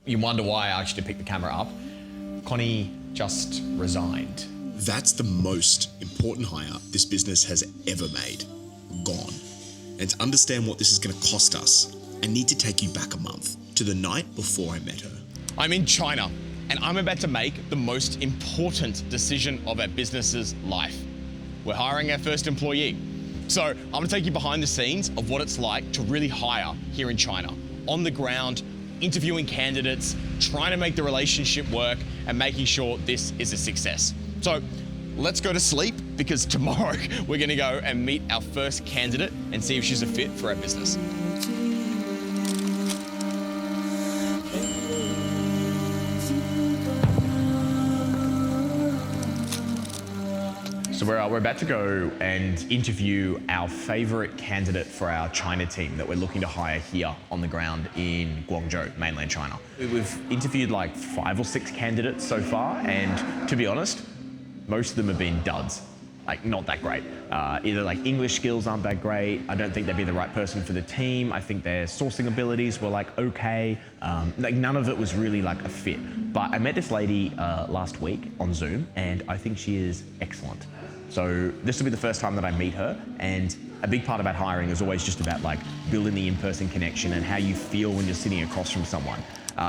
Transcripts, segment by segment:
You wonder why I actually picked the camera up. Connie just resigned. That's the most important hire this business has ever made. Gone. And to understand what this is going to cost us, I need to take you back a month to the night before I met her. I'm in China, and I'm about to make the most important decision of our business's life. We're hiring our first employee. So I'm gonna take you behind the scenes of what it's like to really hire here in China. On the ground, interviewing candidates, trying to make the relationship work, and making sure this is a success. So let's go to sleep, because tomorrow we're gonna go and meet our first candidate and see if she's a fit for our business. So we're about to go and interview our favorite candidate for our China team that we're looking to hire here on the ground in Guangzhou, mainland China. We've interviewed like 5 or 6 candidates so far, and to be honest, most of them have been duds. Like, not that great. Either like English skills aren't that great. I don't think they'd be the right person for the team. I think their sourcing abilities were like okay. Like none of it was really like a fit. But I met this lady last week on Zoom, and I think she is excellent. So this will be the first time that I meet her, and a big part about hiring is always just about like building the in-person connection and how you feel when you're sitting across from someone.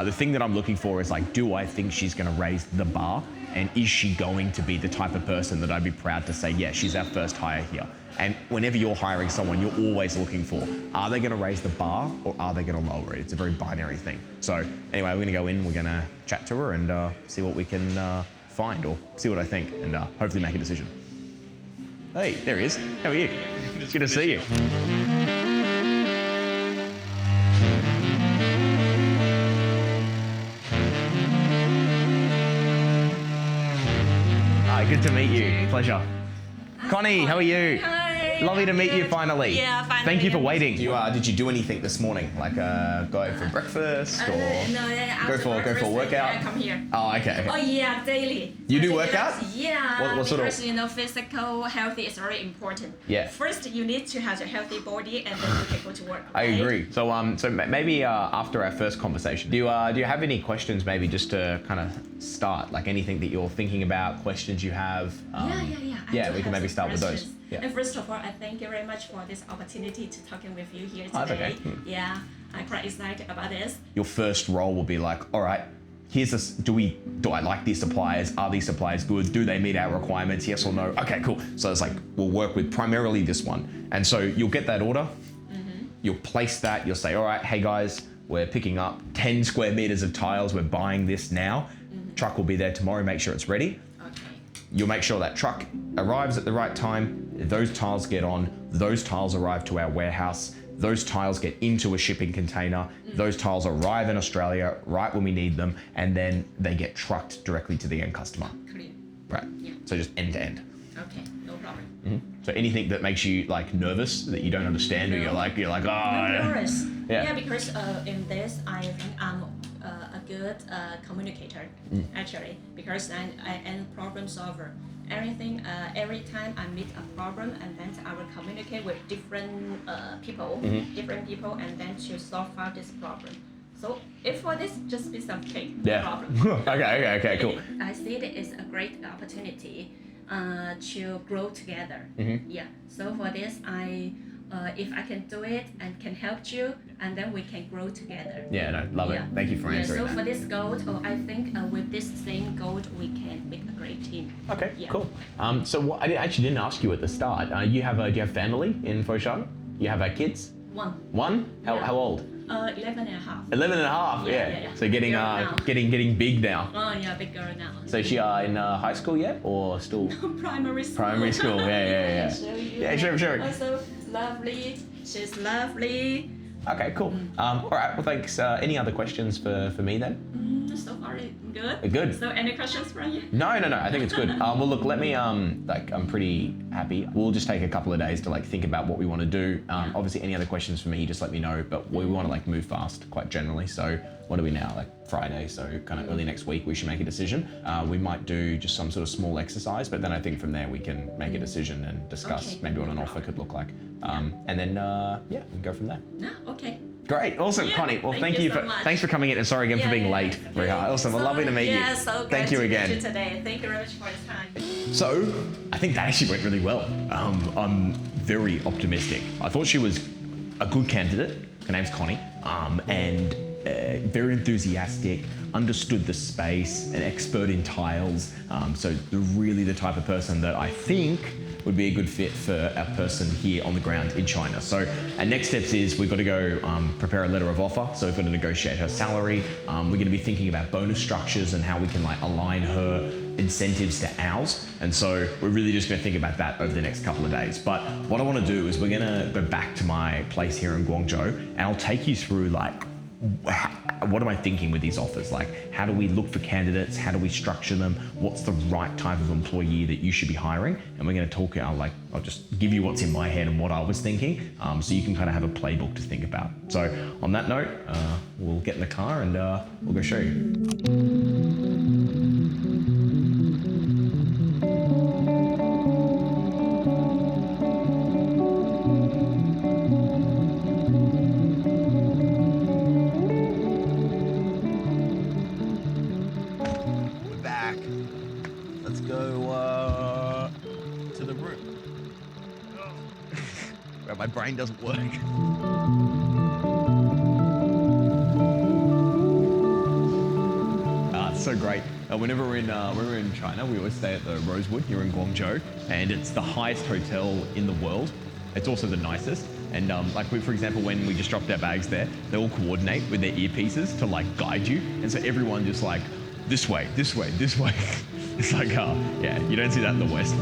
The thing that I'm looking for is like, do I think she's gonna raise the bar? And is she going to be the type of person that I'd be proud to say, yeah, she's our first hire here? And whenever you're hiring someone, you're always looking for, are they gonna raise the bar or are they gonna lower it? It's a very binary thing. So anyway, we're gonna go in, we're gonna chat to her and see what we can find, or see what I think, and hopefully make a decision. Hey, there he is. How are you? It's good to see you. Hi, good to meet you. Pleasure. Connie, how are you? Hi. Lovely to meet you finally. Yeah, finally. Thank you for waiting. Did you do anything this morning? Like go out for breakfast or No, yeah, go for a workout? Yeah, come here. Oh, okay. Oh yeah, daily. You do Particular- workout? Yeah. What sort of- because you know physical health is very important. Yeah. First, you need to have a healthy body, and then you can go to work. I right? agree. So maybe after our first conversation, do you have any questions maybe just to kind of start, like anything that you're thinking about, questions you have? Yeah, We can maybe start with those. Yeah. And first of all, I thank you very much for this opportunity to talking with you here today. Oh, that's okay. Yeah, I'm quite excited about this. Your first role will be like, all right, here's this, do I like these suppliers? Are these suppliers good? Do they meet our requirements? Yes or no? Okay, cool. So it's like, we'll work with primarily this one. And so you'll get that order, you'll place that, you'll say, all right, hey guys, we're picking up 10 square meters of tiles, we're buying this now. Truck will be there tomorrow, make sure it's ready. You'll make sure that truck arrives at the right time, those tiles get on, those tiles arrive to our warehouse, those tiles get into a shipping container, those tiles arrive in Australia right when we need them, and then they get trucked directly to the end customer. Clear. Right. Yeah. So just end to end. Okay, no problem. So anything that makes you like nervous, that you don't understand, or you're like, oh. No worries. Yeah. Yeah, because in this, I think I'm a good communicator, actually, because I am problem solver. Every time I meet a problem, and then I will communicate with different people, and then to solve out this problem. So if for this, just piece of cake, no problem. Okay, cool. I see it is a great opportunity to grow together. Yeah. So for this, if I can do it and can help you, and then we can grow together. Yeah, no, love it. Thank you for answering so that. for this goal, I think with this same goal, we can make a great team. Okay, Yeah. cool. So I actually didn't ask you at the start. Do you have family in Foshan? You have kids? One. One? Yeah. How old? 11 and a half. 11 and a half. Yeah. So getting Girl now. getting big now. Oh yeah, big girl now. So is she in high school yet, or still? Primary school. Primary school. Yeah. Show you. Yeah, sure. Also lovely. She's lovely. Okay, cool. All right. Well, thanks. Any other questions for me then? So far, good. Good. So any questions from you? No. I think it's good. Well, look. Let me. I'm pretty happy. We'll just take a couple of days to think about what we want to do. Obviously, any other questions for me, just let me know. But we want to move fast, quite generally. So what are we now? Friday. So kind of early next week, we should make a decision. We might do just some sort of small exercise, but then I think from there we can make a decision and discuss maybe what an offer could look like. And then we can go from there. No. Okay. Great, awesome, Yeah, Connie. Well, thank you so much. thanks for coming in, and sorry again for being late. Okay. Awesome, So, lovely to meet you. Yeah, so Thank glad you to again. meet you today. Thank you very much for the time. So, I think that actually went really well. I'm very optimistic. I thought she was a good candidate. Her name's Connie, and very enthusiastic, understood the space, an expert in tiles. So really the type of person that I think would be a good fit for our person here on the ground in China. So our next steps is we've got to go prepare a letter of offer. So we've got to negotiate her salary. We're going to be thinking about bonus structures and how we can like align her incentives to ours. And so we're really just going to think about that over the next couple of days. But what I want to do is we're going to go back to my place here in Guangzhou, and I'll take you through like what am I thinking with these offers? Like, how do we look for candidates? How do we structure them? What's the right type of employee that you should be hiring? And we're going to talk, I'll just give you what's in my head and what I was thinking, so you can kind of have a playbook to think about. So on that note, we'll get in the car and we'll go show you. Back. Let's go to the room. Where my brain doesn't work. It's so great. Whenever we're in China, we always stay at the Rosewood here in Guangzhou, and it's the highest hotel in the world. It's also the nicest. And for example, when we just dropped our bags there, they all coordinate with their earpieces to like guide you. And so everyone just like, this way, this way, this way. It's like, yeah, you don't see that in the West.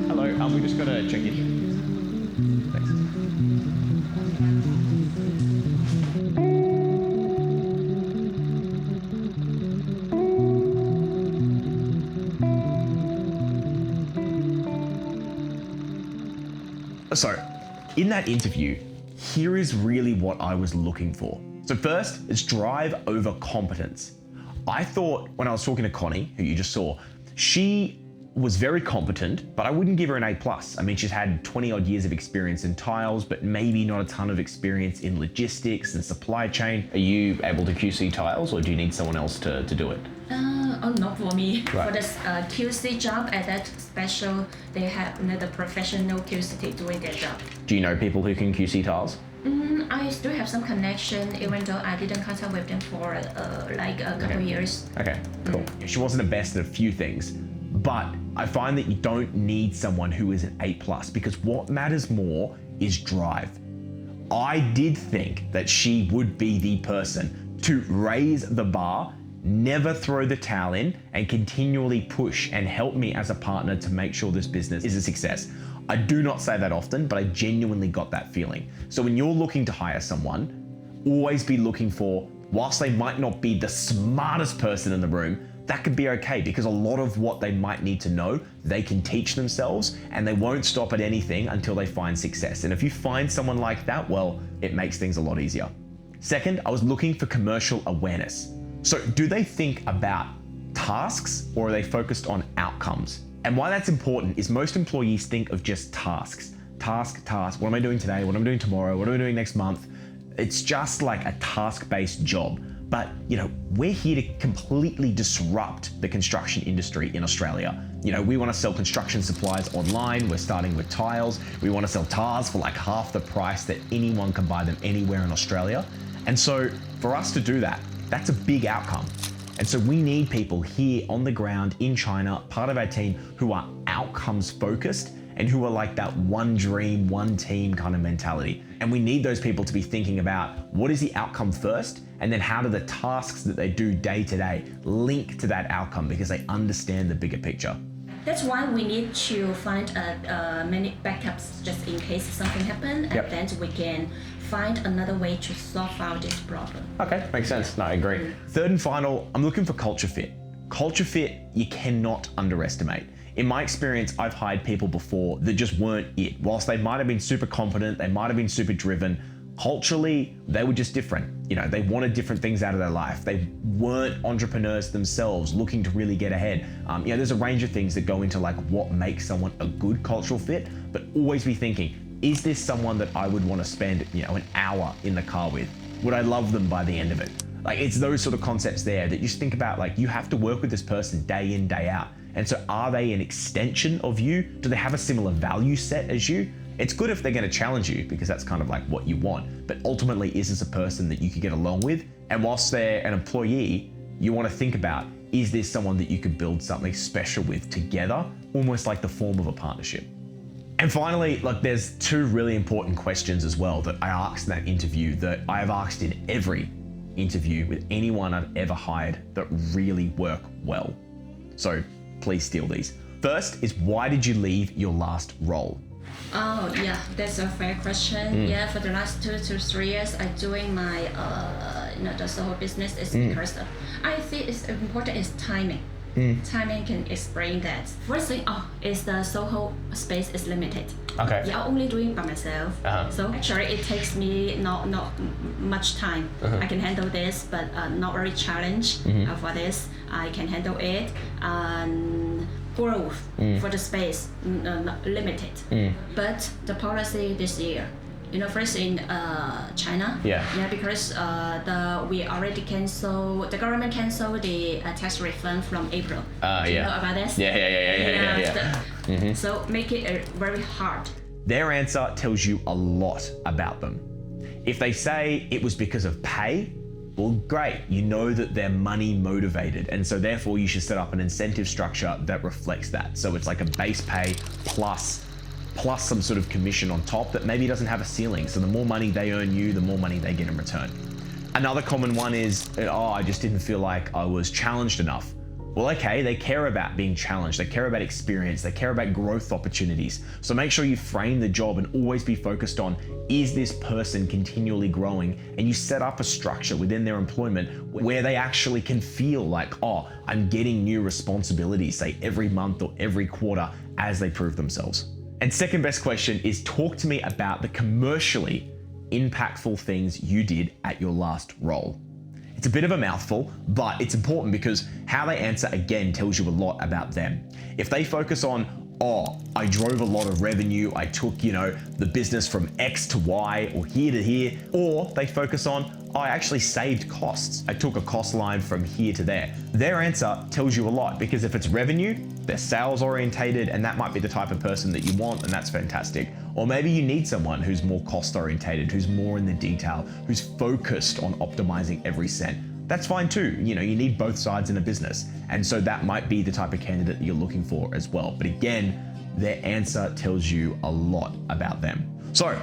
Hello, we just got to check in. Thanks. So, in that interview, here is really what I was looking for. So first, it's drive over competence. I thought when I was talking to Connie, who you just saw, she was very competent, but I wouldn't give her an A+. I mean, she's had 20 odd years of experience in tiles, but maybe not a ton of experience in logistics and supply chain. Are you able to QC tiles, or do you need someone else to do it? Not for me. Right. For this QC job at that special, they have the professional QC doing their job. Do you know people who can QC tiles? I still have some connection, even though I didn't contact with them for like a couple years. Okay, cool. She wasn't the best at a few things, but I find that you don't need someone who is an A+, because what matters more is drive. I did think that she would be the person to raise the bar, never throw the towel in, and continually push and help me as a partner to make sure this business is a success. I do not say that often, but I genuinely got that feeling. So when you're looking to hire someone, always be looking for, whilst they might not be the smartest person in the room, that could be okay, because a lot of what they might need to know, they can teach themselves, and they won't stop at anything until they find success. And if you find someone like that, well, it makes things a lot easier. Second, I was looking for commercial awareness. So do they think about tasks, or are they focused on outcomes? And why that's important is most employees think of just tasks. Task. What am I doing today? What am I doing tomorrow? What am I doing next month? It's just like a task-based job. But, we're here to completely disrupt the construction industry in Australia. We want to sell construction supplies online. We're starting with tiles. We want to sell tiles for like half the price that anyone can buy them anywhere in Australia. And so for us to do that, that's a big outcome. And so we need people here on the ground in China, part of our team, who are outcomes focused and who are like that one dream, one team kind of mentality. And we need those people to be thinking about what is the outcome first, and then how do the tasks that they do day to day link to that outcome, because they understand the bigger picture. That's why we need to find many backups just in case something happens, and then we can find another way to solve out this problem. Okay, makes sense. No, I agree. Third and final, I'm looking for culture fit. Culture fit, you cannot underestimate. In my experience, I've hired people before that just weren't it. Whilst they might have been super competent, they might have been super driven, culturally, they were just different. They wanted different things out of their life. They weren't entrepreneurs themselves looking to really get ahead. There's a range of things that go into like what makes someone a good cultural fit, but always be thinking, is this someone that I would want to spend, an hour in the car with? Would I love them by the end of it? Like, it's those sort of concepts there that you just think about, like, you have to work with this person day in, day out. And so are they an extension of you? Do they have a similar value set as you? It's good if they're going to challenge you because that's kind of like what you want. But ultimately, is this a person that you could get along with? And whilst they're an employee, you want to think about, is this someone that you could build something special with together, almost like the form of a partnership? And finally, like, there's two really important questions as well that I asked in that interview that I have asked in every interview with anyone I've ever hired that really work well. So please steal these. First is, why did you leave your last role? Oh yeah, that's a fair question. Yeah, for the last 2 to 3 years, I doing my the Soho business is because of, I think it's important is timing. Timing can explain that. First thing, is the Soho space is limited. Okay. Yeah, I'm only doing by myself. So actually, it takes me not much time. I can handle this, but not very challenge for this. I can handle it. And growth for the space limited. But the policy this year, first in China, because we already the government canceled the tax refund from April. Do you know about this? Yeah. So make it very hard. Their answer tells you a lot about them. If they say it was because of pay, well, great, you know that they're money motivated, and so therefore you should set up an incentive structure that reflects that. So it's like a base pay plus some sort of commission on top that maybe doesn't have a ceiling. So the more money they earn you, the more money they get in return. Another common one is, I just didn't feel like I was challenged enough. Well, okay, they care about being challenged. They care about experience. They care about growth opportunities. So make sure you frame the job and always be focused on, is this person continually growing? And you set up a structure within their employment where they actually can feel like, I'm getting new responsibilities, say every month or every quarter as they prove themselves. And second best question is, talk to me about the commercially impactful things you did at your last role. It's a bit of a mouthful, but it's important because how they answer again tells you a lot about them. If they focus on, I drove a lot of revenue, I took, the business from X to Y or here to here, or they focus on, I actually saved costs. I took a cost line from here to there. Their answer tells you a lot because if it's revenue, they're sales orientated, and that might be the type of person that you want, and that's fantastic. Or maybe you need someone who's more cost orientated, who's more in the detail, who's focused on optimizing every cent. That's fine too. You need both sides in a business. And so that might be the type of candidate that you're looking for as well. But again, their answer tells you a lot about them. So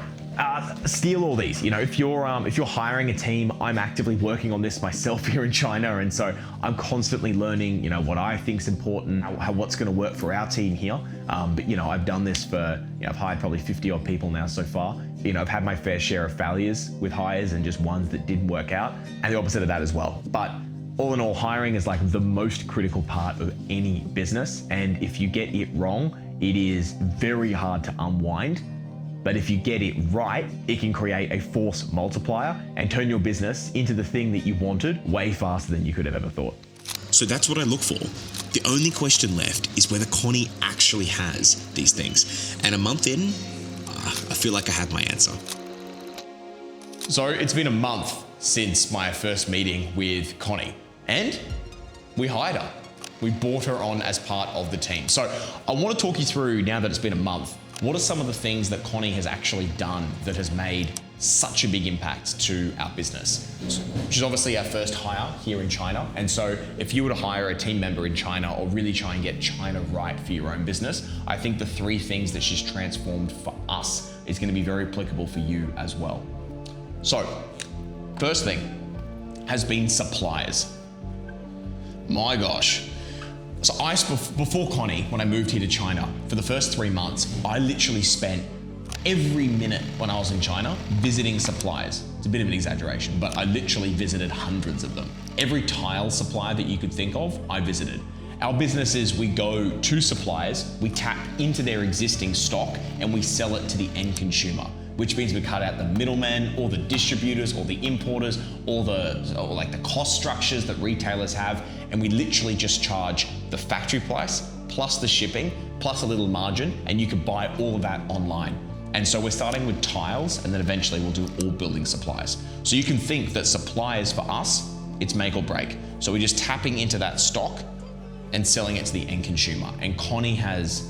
steal all these. If you're hiring a team, I'm actively working on this myself here in China, and so I'm constantly learning, what I think is important, what's going to work for our team here. But I've done this for, I've hired probably 50 odd people now so far. I've had my fair share of failures with hires and just ones that didn't work out, and the opposite of that as well. But all in all, hiring is like the most critical part of any business, and if you get it wrong, it is very hard to unwind. But if you get it right, it can create a force multiplier and turn your business into the thing that you wanted way faster than you could have ever thought. So that's what I look for. The only question left is whether Connie actually has these things. And a month in, I feel like I have my answer. So it's been a month since my first meeting with Connie, and we hired her. We brought her on as part of the team. So I want to talk you through, now that it's been a month, what are some of the things that Connie has actually done that has made such a big impact to our business? She's obviously our first hire here in China. And so if you were to hire a team member in China or really try and get China right for your own business, I think the 3 things that she's transformed for us is going to be very applicable for you as well. So first thing has been suppliers. My gosh. So before Connie, when I moved here to China, for the first 3 months, I literally spent every minute when I was in China visiting suppliers. It's a bit of an exaggeration, but I literally visited hundreds of them. Every tile supplier that you could think of, I visited. Our business is we go to suppliers, we tap into their existing stock, and we sell it to the end consumer, which means we cut out the middlemen, all the distributors, all the importers, all the cost structures that retailers have, and we literally just charge the factory price plus the shipping plus a little margin, and you can buy all of that online. And so we're starting with tiles, and then eventually we'll do all building supplies. So you can think that supplies for us, it's make or break. So we're just tapping into that stock and selling it to the end consumer. And Connie has,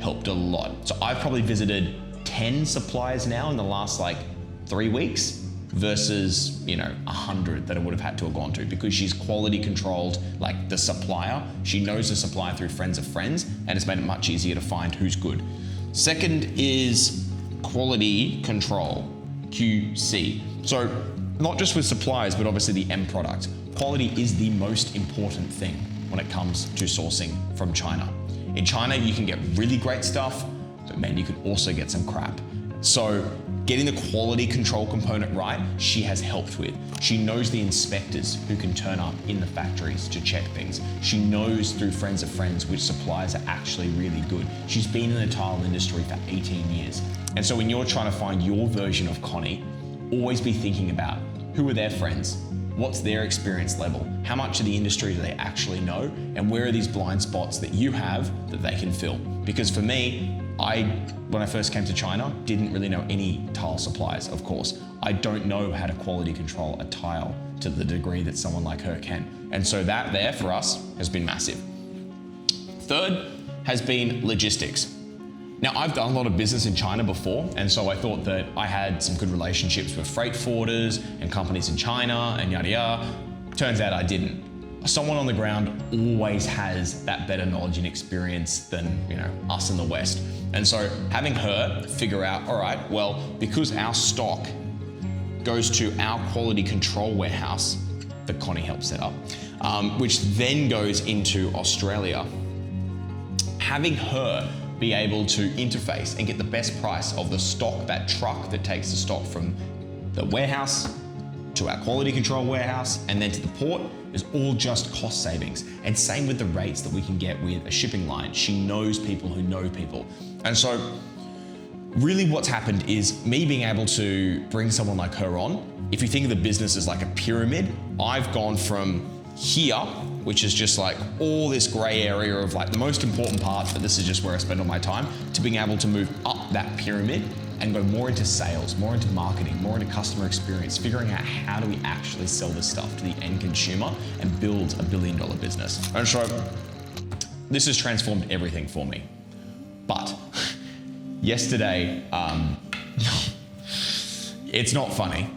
helped a lot. So I've probably visited 10 suppliers now in the last like 3 weeks versus, 100 that I would have had to have gone to, because she's quality controlled like the supplier. She knows the supplier through friends of friends, and it's made it much easier to find who's good. Second is quality control, QC. So not just with suppliers, but obviously the end product. Quality is the most important thing when it comes to sourcing from China. In China, you can get really great stuff, but man, you can also get some crap. So getting the quality control component right, she has helped with. She knows the inspectors who can turn up in the factories to check things. She knows through friends of friends which suppliers are actually really good. She's been in the tile industry for 18 years. And so when you're trying to find your version of Connie, always be thinking about who are their friends, what's their experience level, how much of the industry do they actually know, and where are these blind spots that you have that they can fill. Because for me, when I first came to China, didn't really know any tile suppliers, of course. I don't know how to quality control a tile to the degree that someone like her can. And so that there for us has been massive. Third has been logistics. Now, I've done a lot of business in China before, and so I thought that I had some good relationships with freight forwarders and companies in China and yada yada. Turns out I didn't. Someone on the ground always has that better knowledge and experience than, us in the West. And so having her figure out, all right, well, because our stock goes to our quality control warehouse that Connie helped set up, which then goes into Australia, having her be able to interface and get the best price of the stock, that truck that takes the stock from the warehouse to our quality control warehouse and then to the port, is all just cost savings. And same with the rates that we can get with a shipping line. She knows people who know people. And so really what's happened is me being able to bring someone like her on. If you think of the business as like a pyramid, I've gone from here, which is just like all this gray area of like the most important parts, but this is just where I spend all my time, to being able to move up that pyramid and go more into sales, more into marketing, more into customer experience, figuring out how do we actually sell this stuff to the end consumer and build $1 billion business. And so this has transformed everything for me. But yesterday, it's not funny.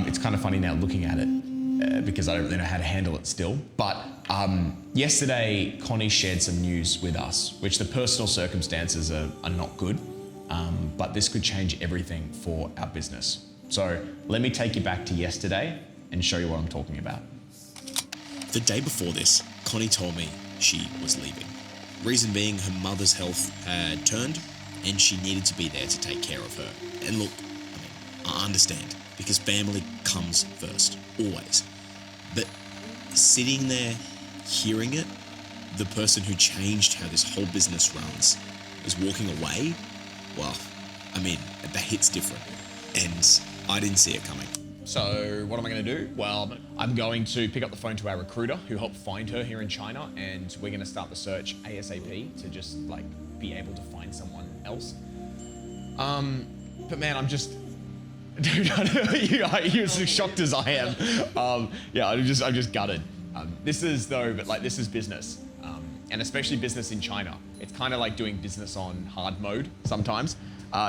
It's kind of funny now looking at it because I don't really know how to handle it still. But yesterday, Connie shared some news with us, which the personal circumstances are not good. But this could change everything for our business. So let me take you back to yesterday and show you what I'm talking about. The day before this, Connie told me she was leaving. Reason being, her mother's health had turned and she needed to be there to take care of her. And look, I understand, because family comes first, always. But sitting there, hearing it, the person who changed how this whole business runs is walking away. Well, that hits different, and I didn't see it coming. So what am I going to do? Well, I'm going to pick up the phone to our recruiter who helped find her here in China, and we're going to start the search ASAP to just like be able to find someone else. But man, I'm just, dude, you're as shocked as I am. I'm just gutted. This is business. And especially business in China. It's kind of like doing business on hard mode sometimes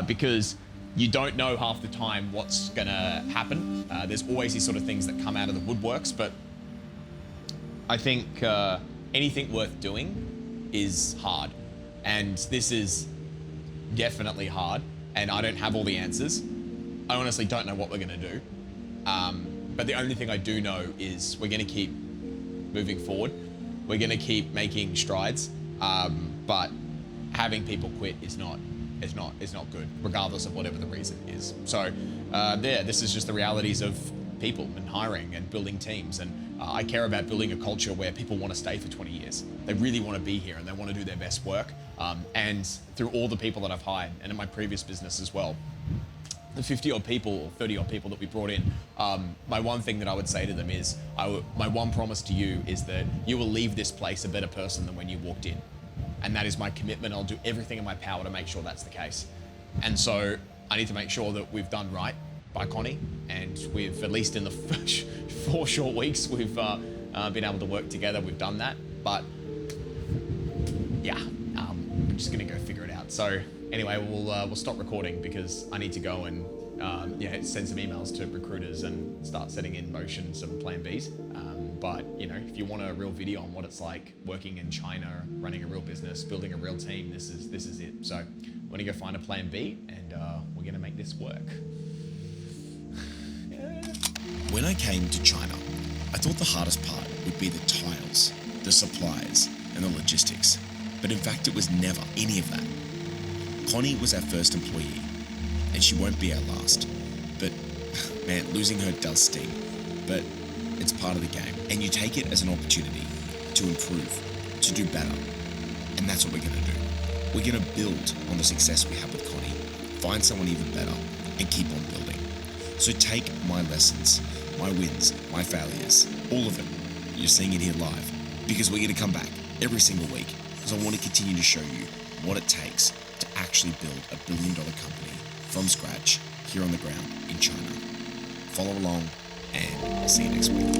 because you don't know half the time what's gonna happen. There's always these sort of things that come out of the woodworks, but I think anything worth doing is hard. And this is definitely hard, and I don't have all the answers. I honestly don't know what we're gonna do. But the only thing I do know is we're gonna keep moving forward. We're going to keep making strides, but having people quit is not good, regardless of whatever the reason is. So this is just the realities of people and hiring and building teams. And I care about building a culture where people want to stay for 20 years. They really want to be here and they want to do their best work. And through all the people that I've hired, and in my previous business as well, the 50 odd people or 30 odd people that we brought in, my one thing that I would say to them is, my one promise to you is that you will leave this place a better person than when you walked in. And that is my commitment. I'll do everything in my power to make sure that's the case. And so I need to make sure that we've done right by Connie, and we've, at least in the 4 short weeks we've been able to work together, we've done that. But yeah, we're just gonna go figure it out. So anyway, we'll stop recording because I need to go and send some emails to recruiters and start setting in motion some plan Bs. But you know, if you want a real video on what it's like working in China, running a real business, building a real team, this is it. So I'm gonna go find a plan B, and we're gonna make this work. When I came to China, I thought the hardest part would be the tiles, the supplies, and the logistics. But in fact, it was never any of that. Connie was our first employee, and she won't be our last. But man, losing her does sting. But it's part of the game, and you take it as an opportunity to improve, to do better. And that's what we're gonna do. We're gonna build on the success we have with Connie, find someone even better, and keep on building. So take my lessons, my wins, my failures, all of it. You're seeing it here live, because we're gonna come back every single week, because I want to continue to show you what it takes to actually build a $1 billion company from scratch here on the ground in China. Follow along, and I'll see you next week.